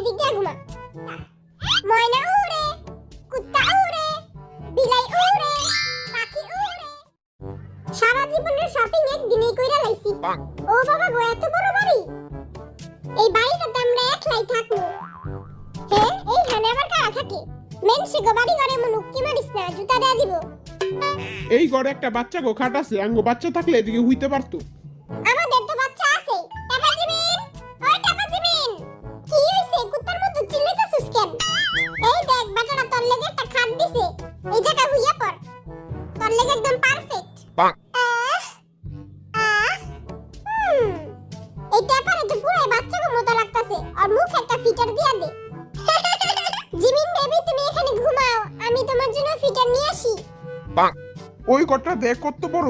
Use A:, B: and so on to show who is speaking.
A: এদিক দিয়ে ঘুমা। ময়না উড়ে, কুত্তা উড়ে, বিলাই উড়ে, পাখি উড়ে। সারা জীবনের শপিং একদিনেই কইরা লাইছি। ও বাবা গো, এত বড় বাড়ি! এই বাড়িটাতে আমরা একলাই থাকবো। হ্যাঁ, এইখানে আবার কারা থাকে? মেনসে গো বাড়ি ঘরে মন উক্কি মারিস না, জুতা দেয়া দিব।
B: এই ঘরে একটা বাচ্চা গো খাট আছে, আঙ্গো বাচ্চা থাকলে এদিকে হইতে পারতো।
A: আমাদের তো বাচ্চা আছে। টাপা জিমিন, ওই টাপা জিমিন। কি হইছে? কুত্তার মতো চিল্লাইতাছিস কেন? এই দেখ বাটাটা তোর লেগে একটা খাট দিছে। এই জায়গা হুইয়া পড়। তোর লেগে একদম পারফেক্ট। এই টাপারে তো পুরাই বাচ্চার মতো লাগতাছে। আর মুখ একটা ফিটার দিয়া দে। জিমিন বেবি, তুমি এখানে ঘুমাও, আমি তোমার জন্য ফিটার নিয়ে আসি।
B: ওই ঘরটা দেখ কত বড়।